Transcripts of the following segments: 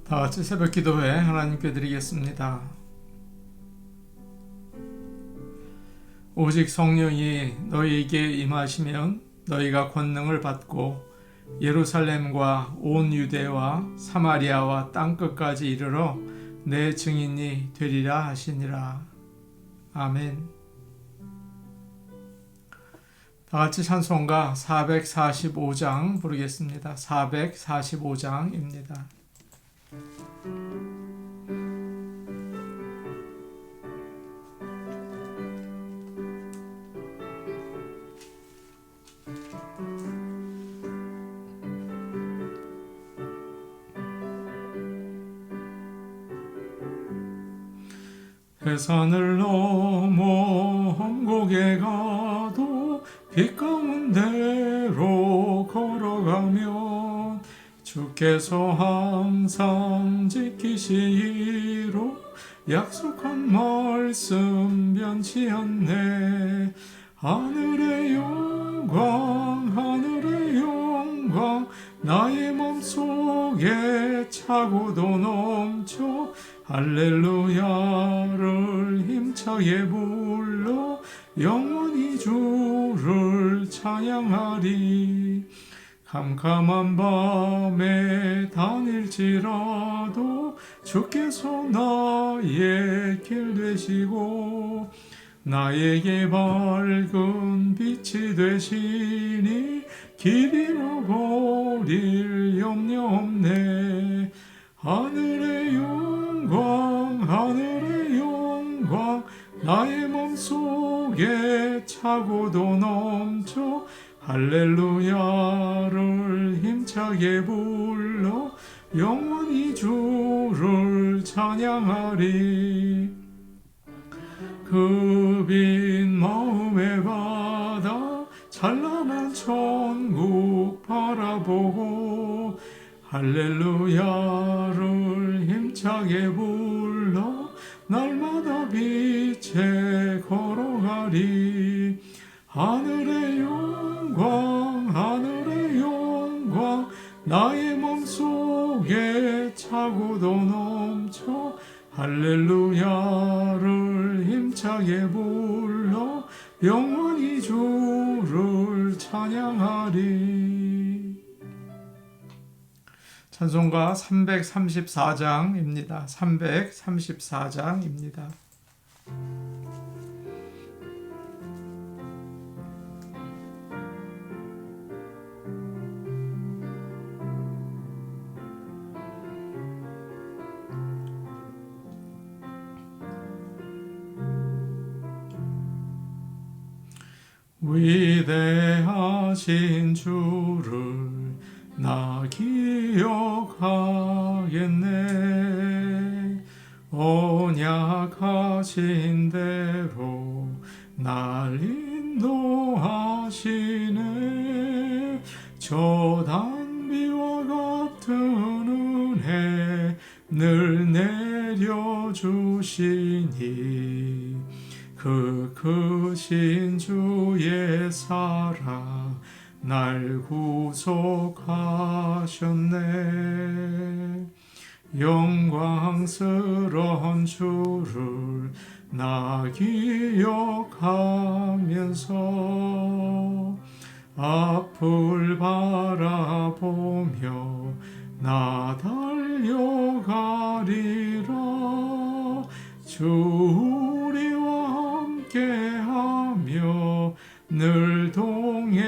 다 같이 새벽 기도회 하나님께 드리겠습니다. 오직 성령이 너희에게 임하시면 너희가 권능을 받고 예루살렘과 온 유대와 사마리아와 땅끝까지 이르러 내 증인이 되리라 하시니라. 아멘. 다 같이 찬송가 445장 부르겠습니다. 445장입니다. 해산을 넘어 험곡에 가도 빛 가운데로 걸어가면 주께서 항상 지키시기로 약속한 말씀 변치 않네. 하늘의 영광 하늘의 영광 나의 맘속에 차고도 넘쳐 할렐루야를 힘차게 불러 영원히 주를 찬양하리. 캄캄한 밤에 다닐지라도 주께서 나의 길 되시고 나에게 밝은 빛이 되시니 길 잃어버릴 염려 없네. 하늘의 영광 하늘의 영광 나의 맘속에 차고도 넘쳐 할렐루야를 힘차게 불러 영원히 주를 찬양하리. 그 빈 마음의 바다 찬란한 천국 바라보고 할렐루야를 힘차게 불러 날마다 빛에 걸어가리. 하늘의 영광 하늘의 영광 나의 맘속에 차고도 넘쳐 할렐루야를 힘차게 불러 영원히 주를 찬양하리. 찬송가 334장입니다. 334장입니다. 위대하신 주를 나 기억하겠네. 언약하신 대로 날 인도하시네. 저 단비와 같은 은혜 늘 내려주시니 그 크신 주의 사랑 날 구속하셨네. 영광스러운 주를 나 기억하면서 앞을 바라보며 나 달려가리라. 주 우리와 함께하며 늘 동행하시니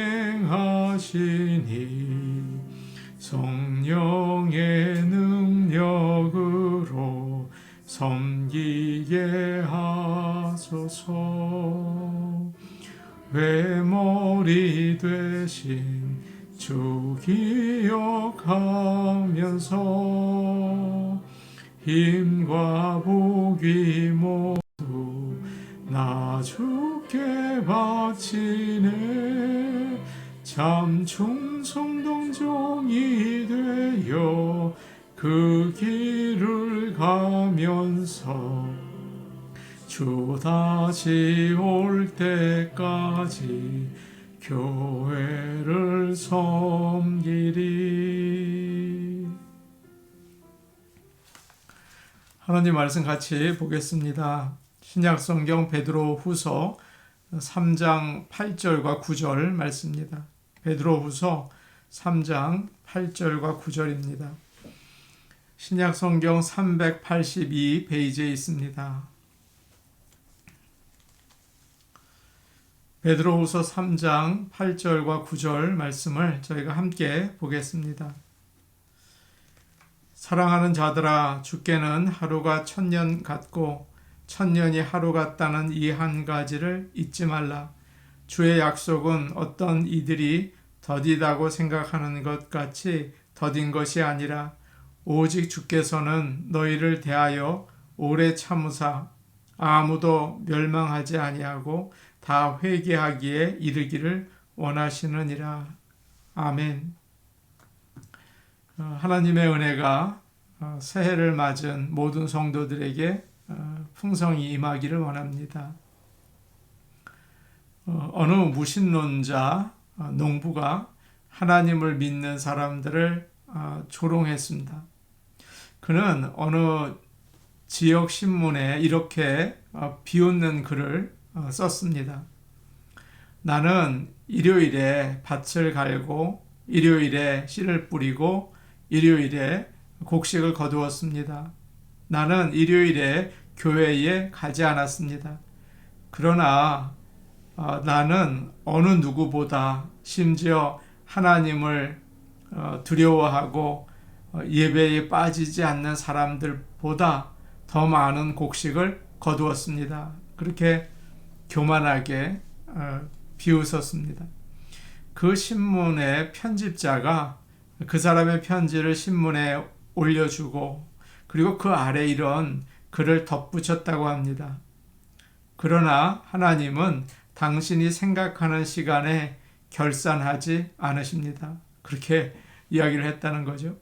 성령의 능력으로 섬기게 하소서. 외머리 되신 주 기억하면서 힘과 복이 모두 나 주께 바치네. 참 충성동정이 되어 그 길을 가면서 주 다시 올 때까지 교회를 섬기리. 하나님 말씀 같이 보겠습니다. 신약성경 베드로후서 3장 8절과 9절 말씀입니다. 베드로후서 3장 8절과 9절입니다. 신약성경 382페이지에 있습니다. 베드로후서 3장 8절과 9절 말씀을 저희가 함께 보겠습니다. 사랑하는 자들아, 주께는 하루가 1000년 같고 1000년이 하루 같다는 이 한 가지를 잊지 말라. 주의 약속은 어떤 이들이 더디다고 생각하는 것 같이 더딘 것이 아니라 오직 주께서는 너희를 대하여 오래 참으사 아무도 멸망하지 아니하고 다 회개하기에 이르기를 원하시느니라. 아멘. 하나님의 은혜가 새해를 맞은 모든 성도들에게 풍성히 임하기를 원합니다. 어느 무신론자 농부가 하나님을 믿는 사람들을 조롱했습니다. 그는 어느 지역 신문에 이렇게 비웃는 글을 썼습니다. 나는 일요일에 밭을 갈고 일요일에 씨를 뿌리고 일요일에 곡식을 거두었습니다. 나는 일요일에 교회에 가지 않았습니다. 그러나 나는 어느 누구보다 심지어 하나님을 두려워하고 예배에 빠지지 않는 사람들보다 더 많은 곡식을 거두었습니다. 그렇게 교만하게 비웃었습니다. 그 신문의 편집자가 그 사람의 편지를 신문에 올려주고 그리고 그 아래 이런 글을 덧붙였다고 합니다. 그러나 하나님은 당신이 생각하는 시간에 결산하지 않으십니다. 그렇게 이야기를 했다는 거죠.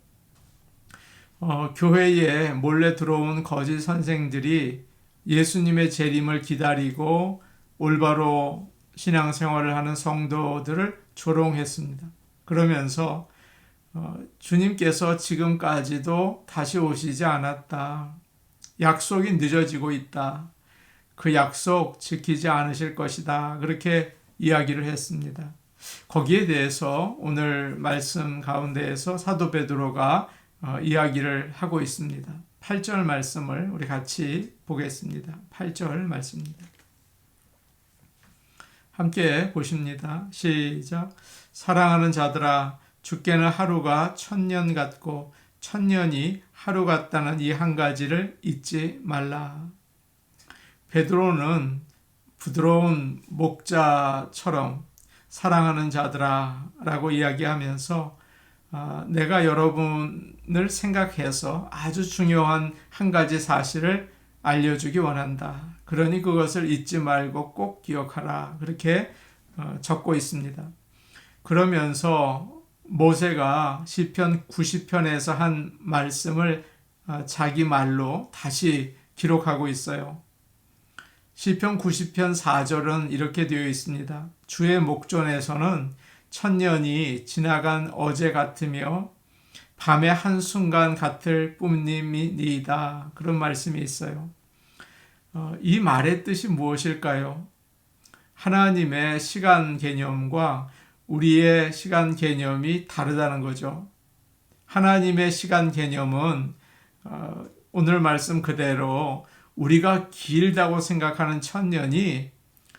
교회에 몰래 들어온 거짓 선생들이 예수님의 재림을 기다리고 올바로 신앙생활을 하는 성도들을 조롱했습니다. 그러면서 주님께서 지금까지도 다시 오시지 않았다. 약속이 늦어지고 있다. 그 약속 지키지 않으실 것이다. 그렇게 이야기를 했습니다. 거기에 대해서 오늘 말씀 가운데에서 사도 베드로가 이야기를 하고 있습니다. 8절 말씀을 우리 같이 보겠습니다. 8절 말씀입니다. 함께 보십니다. 시작. 사랑하는 자들아, 주께는 하루가 1000년 같고 1000년이 하루 같다는 이 한 가지를 잊지 말라. 베드로는 부드러운 목자처럼 사랑하는 자들아 라고 이야기하면서 내가 여러분을 생각해서 아주 중요한 한 가지 사실을 알려주기 원한다. 그러니 그것을 잊지 말고 꼭 기억하라. 그렇게 적고 있습니다. 그러면서 모세가 시편 90편에서 한 말씀을 자기 말로 다시 기록하고 있어요. 시편 90편 4절은 이렇게 되어 있습니다. 주의 목전에서는 1000년이 지나간 어제 같으며 밤의 한순간 같을 뿐임이니이다. 그런 말씀이 있어요. 이 말의 뜻이 무엇일까요? 하나님의 시간 개념과 우리의 시간 개념이 다르다는 거죠. 하나님의 시간 개념은 오늘 말씀 그대로 우리가 길다고 생각하는 1000년이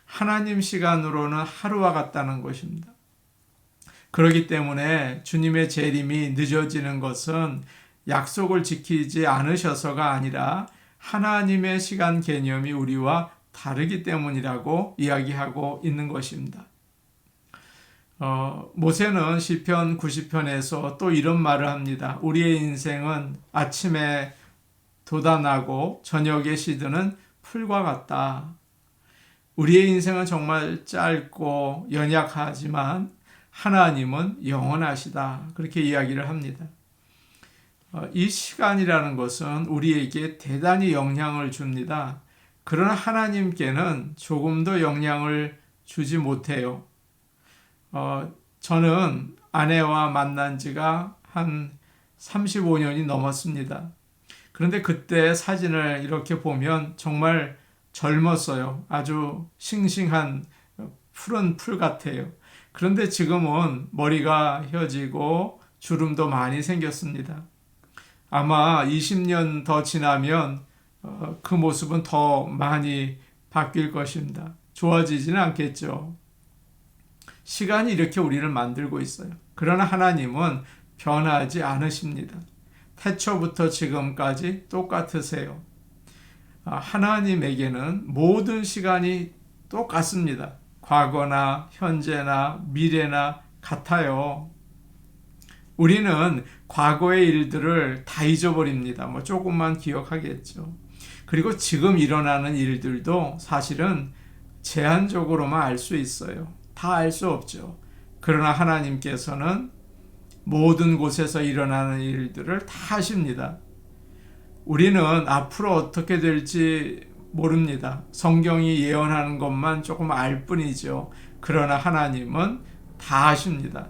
하나님 시간으로는 하루와 같다는 것입니다. 그렇기 때문에 주님의 재림이 늦어지는 것은 약속을 지키지 않으셔서가 아니라 하나님의 시간 개념이 우리와 다르기 때문이라고 이야기하고 있는 것입니다. 모세는 시편 90편에서 또 이런 말을 합니다. 우리의 인생은 아침에 돋아나고 저녁에 시드는 풀과 같다. 우리의 인생은 정말 짧고 연약하지만 하나님은 영원하시다. 그렇게 이야기를 합니다. 이 시간이라는 것은 우리에게 대단히 영향을 줍니다. 그러나 하나님께는 조금도 영향을 주지 못해요. 저는 아내와 만난 지가 한 35년이 넘었습니다. 그런데 그때 사진을 이렇게 보면 정말 젊었어요. 아주 싱싱한 푸른 풀 같아요. 그런데 지금은 머리가 휘어지고 주름도 많이 생겼습니다. 아마 20년 더 지나면 그 모습은 더 많이 바뀔 것입니다. 좋아지지는 않겠죠. 시간이 이렇게 우리를 만들고 있어요. 그러나 하나님은 변하지 않으십니다. 태초부터 지금까지 똑같으세요. 하나님에게는 모든 시간이 똑같습니다. 과거나 현재나 미래나 같아요. 우리는 과거의 일들을 다 잊어버립니다. 뭐 조금만 기억하겠죠. 그리고 지금 일어나는 일들도 사실은 제한적으로만 알 수 있어요. 다 알 수 없죠. 그러나 하나님께서는 모든 곳에서 일어나는 일들을 다 아십니다. 우리는 앞으로 어떻게 될지 모릅니다. 성경이 예언하는 것만 조금 알 뿐이죠. 그러나 하나님은 다 아십니다.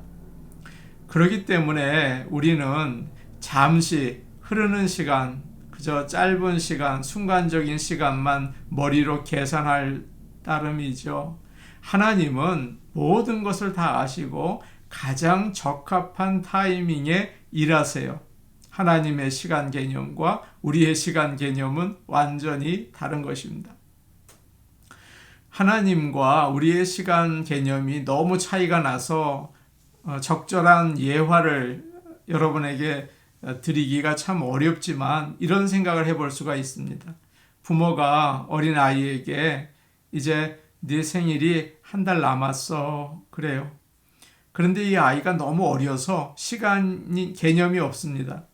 그렇기 때문에 우리는 잠시 흐르는 시간, 그저 짧은 시간, 순간적인 시간만 머리로 계산할 따름이죠. 하나님은 모든 것을 다 아시고 가장 적합한 타이밍에 일하세요. 하나님의 시간 개념과 우리의 시간 개념은 완전히 다른 것입니다. 하나님과 우리의 시간 개념이 너무 차이가 나서 적절한 예화를 여러분에게 드리기가 참 어렵지만 이런 생각을 해볼 수가 있습니다. 부모가 어린 아이에게 이제 네 생일이 한 달 남았어 그래요. 그런데 이 아이가 너무 어려서 시간 개념이 없습니다.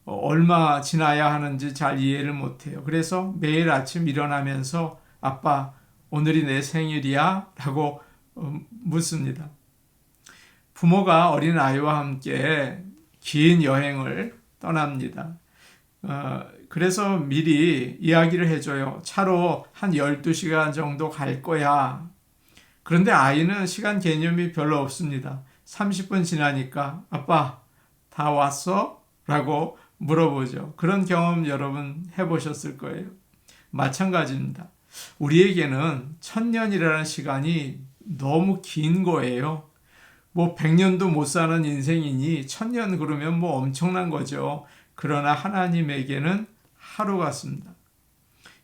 얼마 지나야 하는지 잘 이해를 못해요. 그래서 매일 아침 일어나면서 아빠 오늘이 내 생일이야? 라고 묻습니다. 부모가 어린 아이와 함께 긴 여행을 떠납니다. 그래서 미리 이야기를 해줘요. 차로 한 12시간 정도 갈 거야. 그런데 아이는 시간 개념이 별로 없습니다. 30분 지나니까 아빠 다 왔어? 라고 물어보죠. 그런 경험 여러분 해보셨을 거예요. 마찬가지입니다. 우리에게는 1000년이라는 시간이 너무 긴 거예요. 뭐 100년도 못 사는 인생이니 1000년 그러면 뭐 엄청난 거죠. 그러나 하나님에게는 하루 같습니다.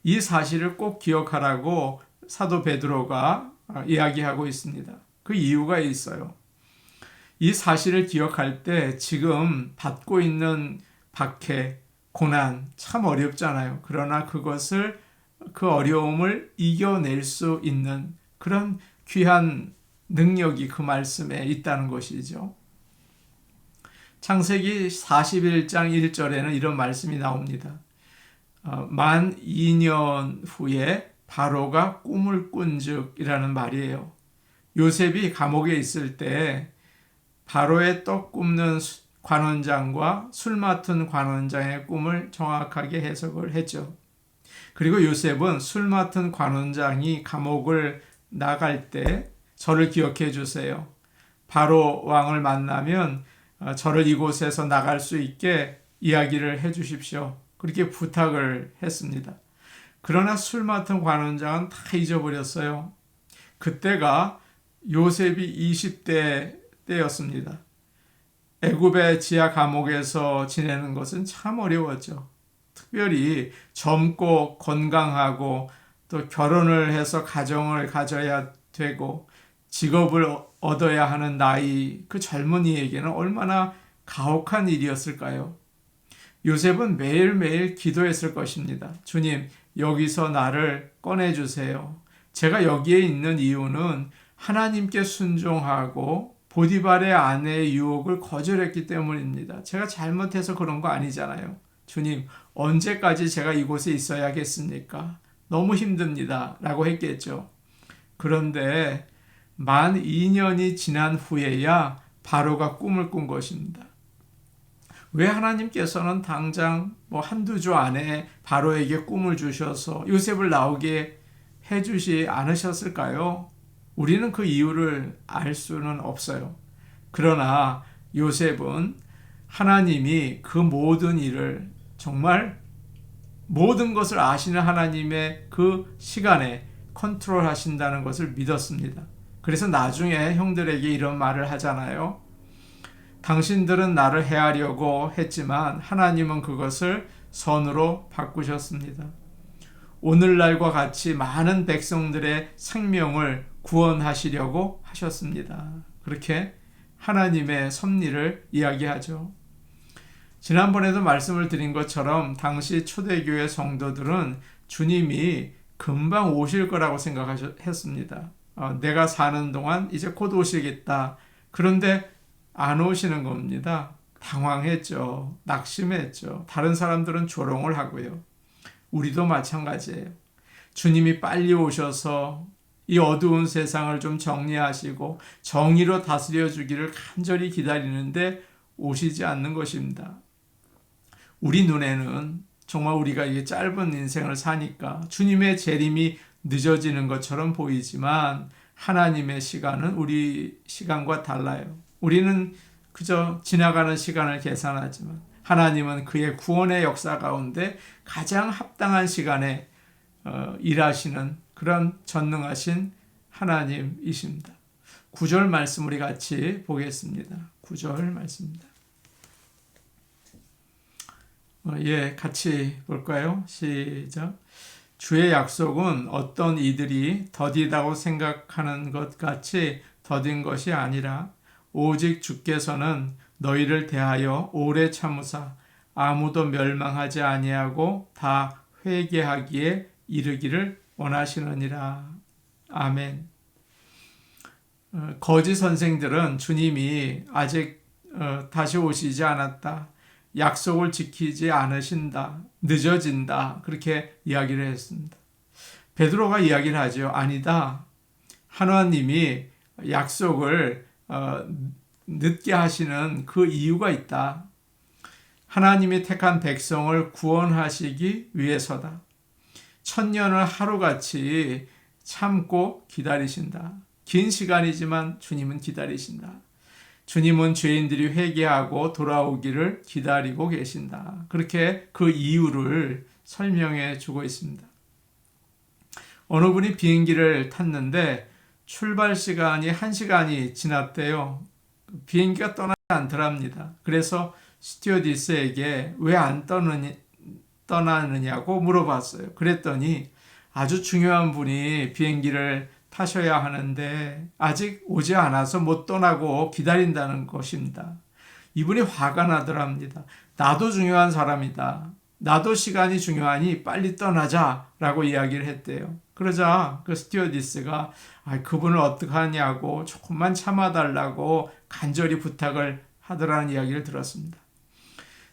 이 사실을 꼭 기억하라고 사도 베드로가 이야기하고 있습니다. 그 이유가 있어요. 이 사실을 기억할 때 지금 받고 있는 박해, 고난 참 어렵잖아요. 그러나 그것을 그 어려움을 이겨낼 수 있는 그런 귀한 능력이 그 말씀에 있다는 것이죠. 창세기 41장 1절에는 이런 말씀이 나옵니다. 만 2년 후에 바로가 꿈을 꾼즉이라는 말이에요. 요셉이 감옥에 있을 때 바로의 떡 굽는 관원장과 술 맡은 관원장의 꿈을 정확하게 해석을 했죠. 그리고 요셉은 술 맡은 관원장이 감옥을 나갈 때 저를 기억해 주세요. 바로 왕을 만나면 저를 이곳에서 나갈 수 있게 이야기를 해 주십시오. 그렇게 부탁을 했습니다. 그러나 술 맡은 관원장은 다 잊어버렸어요. 그때가 요셉이 20대 때였습니다. 애굽의 지하 감옥에서 지내는 것은 참 어려웠죠. 특별히 젊고 건강하고 또 결혼을 해서 가정을 가져야 되고 직업을 얻어야 하는 나이, 그 젊은이에게는 얼마나 가혹한 일이었을까요? 요셉은 매일매일 기도했을 것입니다. 주님, 여기서 나를 꺼내주세요. 제가 여기에 있는 이유는 하나님께 순종하고 보디발의 아내의 유혹을 거절했기 때문입니다. 제가 잘못해서 그런 거 아니잖아요. 주님, 언제까지 제가 이곳에 있어야겠습니까? 너무 힘듭니다. 라고 했겠죠. 그런데 만 2년이 지난 후에야 바로가 꿈을 꾼 것입니다. 왜 하나님께서는 당장 한두 주 안에 바로에게 꿈을 주셔서 요셉을 나오게 해주지 않으셨을까요? 우리는 그 이유를 알 수는 없어요. 그러나 요셉은 하나님이 그 모든 일을 정말 모든 것을 아시는 하나님의 그 시간에 컨트롤 하신다는 것을 믿었습니다. 그래서 나중에 형들에게 이런 말을 하잖아요. 당신들은 나를 해하려고 했지만 하나님은 그것을 선으로 바꾸셨습니다. 오늘날과 같이 많은 백성들의 생명을 구원하시려고 하셨습니다. 그렇게 하나님의 섭리를 이야기하죠. 지난번에도 말씀을 드린 것처럼 당시 초대교회 성도들은 주님이 금방 오실 거라고 생각했습니다. 내가 사는 동안 이제 곧 오시겠다. 그런데 안 오시는 겁니다. 당황했죠. 낙심했죠. 다른 사람들은 조롱을 하고요. 우리도 마찬가지예요. 주님이 빨리 오셔서 이 어두운 세상을 좀 정리하시고 정의로 다스려 주기를 간절히 기다리는데 오시지 않는 것입니다. 우리 눈에는 정말 우리가 이 짧은 인생을 사니까 주님의 재림이 늦어지는 것처럼 보이지만 하나님의 시간은 우리 시간과 달라요. 우리는 그저 지나가는 시간을 계산하지만 하나님은 그의 구원의 역사 가운데 가장 합당한 시간에 일하시는 그런 전능하신 하나님이십니다. 9절 말씀 우리 같이 보겠습니다. 9절 말씀입니다. 같이 볼까요? 시작. 주의 약속은 어떤 이들이 더디다고 생각하는 것 같이 더딘 것이 아니라 오직 주께서는 너희를 대하여 오래 참으사 아무도 멸망하지 아니하고 다 회개하기에 이르기를 원하시느니라. 아멘. 거짓 선생들은 주님이 아직 다시 오시지 않았다. 약속을 지키지 않으신다. 늦어진다. 그렇게 이야기를 했습니다. 베드로가 이야기를 하죠. 아니다. 하나님이 약속을 늦게 하시는 그 이유가 있다. 하나님이 택한 백성을 구원하시기 위해서다. 천년을 하루같이 참고 기다리신다. 긴 시간이지만 주님은 기다리신다. 주님은 죄인들이 회개하고 돌아오기를 기다리고 계신다. 그렇게 그 이유를 설명해 주고 있습니다. 어느 분이 비행기를 탔는데 출발 시간이 1시간이 지났대요. 비행기가 떠나지 않더랍니다. 그래서 스튜어디스에게 왜 안 떠나느냐고 물어봤어요. 그랬더니 아주 중요한 분이 비행기를 타셔야 하는데 아직 오지 않아서 못 떠나고 기다린다는 것입니다. 이분이 화가 나더랍니다. 나도 중요한 사람이다. 나도 시간이 중요하니 빨리 떠나자라고 이야기를 했대요. 그러자 그 스튜어디스가 그분을 어떻게 하냐고 조금만 참아달라고 간절히 부탁을 하더라는 이야기를 들었습니다.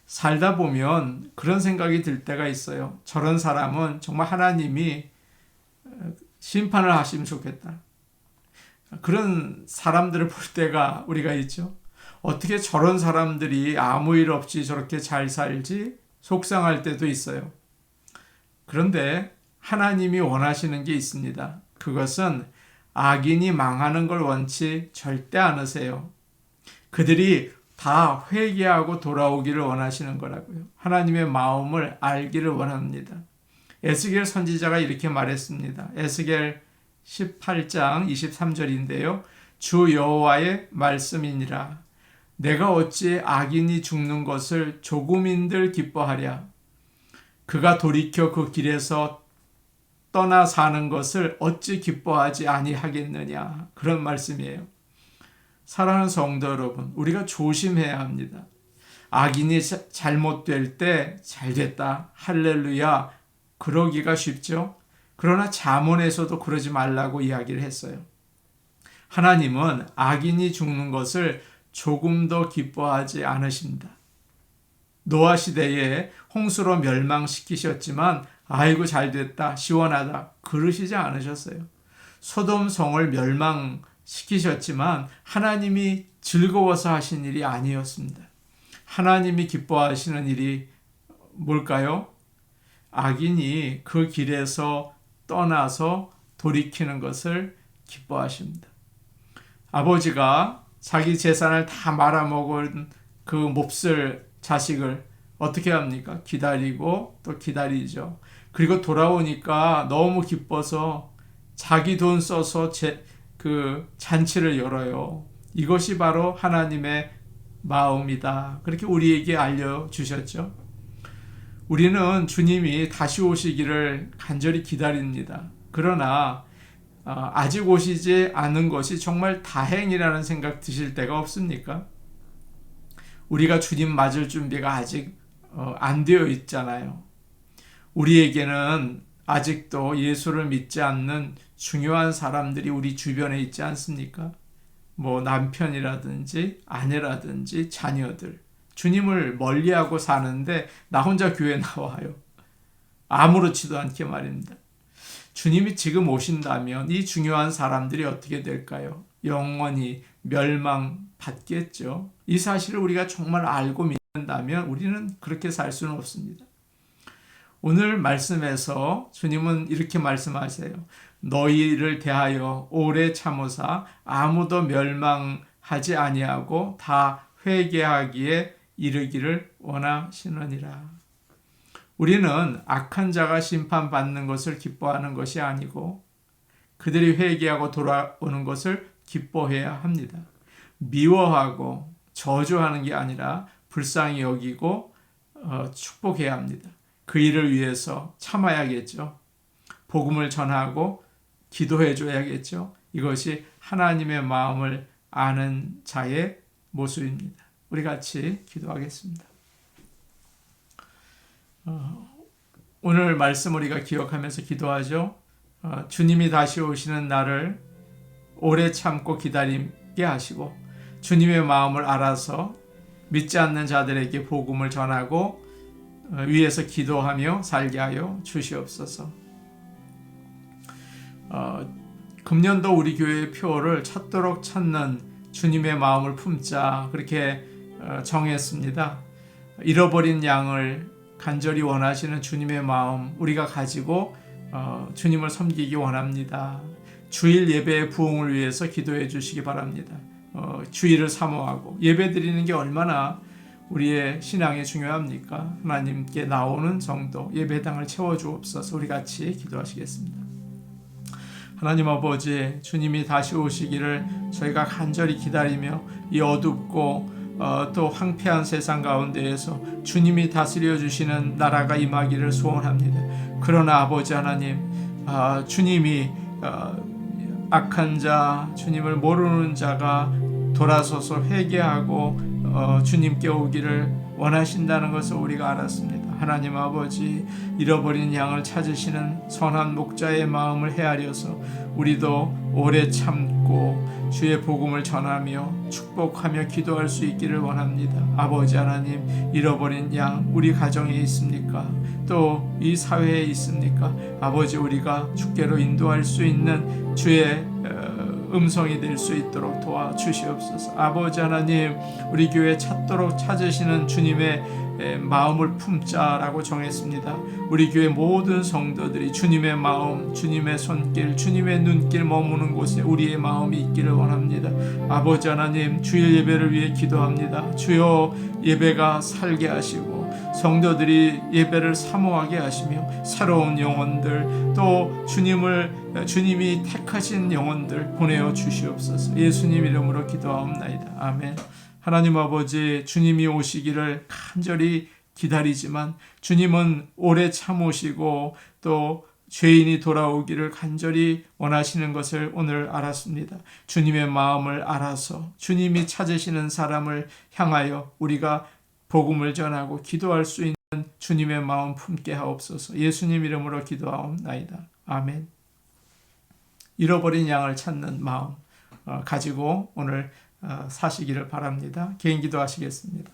살다 보면 그런 생각이 들 때가 있어요. 저런 사람은 정말 하나님이 심판을 하시면 좋겠다. 그런 사람들을 볼 때가 우리가 있죠. 어떻게 저런 사람들이 아무 일 없이 저렇게 잘 살지? 속상할 때도 있어요. 그런데 하나님이 원하시는 게 있습니다. 그것은 악인이 망하는 걸 원치 절대 않으세요. 그들이 다 회개하고 돌아오기를 원하시는 거라고요. 하나님의 마음을 알기를 원합니다. 에스겔 선지자가 이렇게 말했습니다. 에스겔 18장 23절인데요. 주 여호와의 말씀이니라. 내가 어찌 악인이 죽는 것을 조금인들 기뻐하랴. 그가 돌이켜 그 길에서 떠나 사는 것을 어찌 기뻐하지 아니하겠느냐. 그런 말씀이에요. 사랑하는 성도 여러분, 우리가 조심해야 합니다. 악인이 잘못될 때 잘됐다. 할렐루야. 그러기가 쉽죠. 그러나 잠언에서도 그러지 말라고 이야기를 했어요. 하나님은 악인이 죽는 것을 조금도 기뻐하지 않으십니다. 노아 시대에 홍수로 멸망시키셨지만 아이고 잘됐다 시원하다 그러시지 않으셨어요. 소돔 성을 멸망시키셨지만 하나님이 즐거워서 하신 일이 아니었습니다. 하나님이 기뻐하시는 일이 뭘까요? 악인이 그 길에서 떠나서 돌이키는 것을 기뻐하십니다. 아버지가 자기 재산을 다 말아먹은 그 몹쓸 자식을 어떻게 합니까? 기다리고 또 기다리죠. 그리고 돌아오니까 너무 기뻐서 자기 돈 써서 그 잔치를 열어요. 이것이 바로 하나님의 마음이다. 그렇게 우리에게 알려주셨죠. 우리는 주님이 다시 오시기를 간절히 기다립니다. 그러나 아직 오시지 않은 것이 정말 다행이라는 생각 드실 때가 없습니까? 우리가 주님 맞을 준비가 아직 안 되어 있잖아요. 우리에게는 아직도 예수를 믿지 않는 중요한 사람들이 우리 주변에 있지 않습니까? 뭐 남편이라든지 아내라든지 자녀들, 주님을 멀리하고 사는데 나 혼자 교회 나와요. 아무렇지도 않게 말입니다. 주님이 지금 오신다면 이 중요한 사람들이 어떻게 될까요? 영원히 멸망받겠죠. 이 사실을 우리가 정말 알고 믿는다면 우리는 그렇게 살 수는 없습니다. 오늘 말씀에서 주님은 이렇게 말씀하세요. 너희를 대하여 오래 참으사 아무도 멸망하지 아니하고 다 회개하기에 이르기를 원하시느니라. 우리는 악한 자가 심판받는 것을 기뻐하는 것이 아니고 그들이 회개하고 돌아오는 것을 기뻐해야 합니다. 미워하고 저주하는 게 아니라 불쌍히 여기고 축복해야 합니다. 그 일을 위해서 참아야겠죠. 복음을 전하고 기도해 줘야겠죠. 이것이 하나님의 마음을 아는 자의 모습입니다. 우리 같이 기도하겠습니다. 오늘 말씀 우리가 기억하면서 기도하죠. 주님이 다시 오시는 날을 오래 참고 기다리게 하시고 주님의 마음을 알아서 믿지 않는 자들에게 복음을 전하고 위에서 기도하며 살게 하여 주시옵소서. 금년도 우리 교회의 표를 찾도록 찾는 주님의 마음을 품자 그렇게 정했습니다. 잃어버린 양을 간절히 원하시는 주님의 마음 우리가 가지고 주님을 섬기기 원합니다. 주일 예배의 부흥을 위해서 기도해 주시기 바랍니다. 주일을 사모하고 예배 드리는 게 얼마나 우리의 신앙에 중요합니까? 하나님께 나오는 정도 예배당을 채워주옵소서. 우리 같이 기도하시겠습니다. 하나님 아버지, 주님이 다시 오시기를 저희가 간절히 기다리며 이 어둡고 또 황폐한 세상 가운데에서 주님이 다스려 주시는 나라가 임하기를 소원합니다. 그러나 아버지 하나님, 주님이 악한 자, 주님을 모르는 자가 돌아서서 회개하고 주님께 오기를 원하신다는 것을 우리가 알았습니다. 하나님 아버지, 잃어버린 양을 찾으시는 선한 목자의 마음을 헤아려서 우리도 오래 참고 주의 복음을 전하며 축복하며 기도할 수 있기를 원합니다. 아버지 하나님, 잃어버린 양 우리 가정에 있습니까? 또 이 사회에 있습니까? 아버지, 우리가 주께로 인도할 수 있는 주의 음성이 될 수 있도록 도와주시옵소서. 아버지 하나님, 우리 교회 찾도록 찾으시는 주님의 마음을 품자라고 정했습니다. 우리 교회 모든 성도들이 주님의 마음, 주님의 손길, 주님의 눈길 머무는 곳에 우리의 마음이 있기를 원합니다. 아버지 하나님, 주의 예배를 위해 기도합니다. 주여, 예배가 살게 하시고 성도들이 예배를 사모하게 하시며 새로운 영혼들, 또 주님이 택하신 영혼들 보내어 주시옵소서. 예수님 이름으로 기도하옵나이다. 아멘. 하나님 아버지, 주님이 오시기를 간절히 기다리지만 주님은 오래 참으시고 또 죄인이 돌아오기를 간절히 원하시는 것을 오늘 알았습니다. 주님의 마음을 알아서 주님이 찾으시는 사람을 향하여 우리가 복음을 전하고 기도할 수 있는 주님의 마음 품게 하옵소서. 예수님 이름으로 기도하옵나이다. 아멘. 잃어버린 양을 찾는 마음 가지고 오늘 사시기를 바랍니다. 개인 기도하시겠습니다.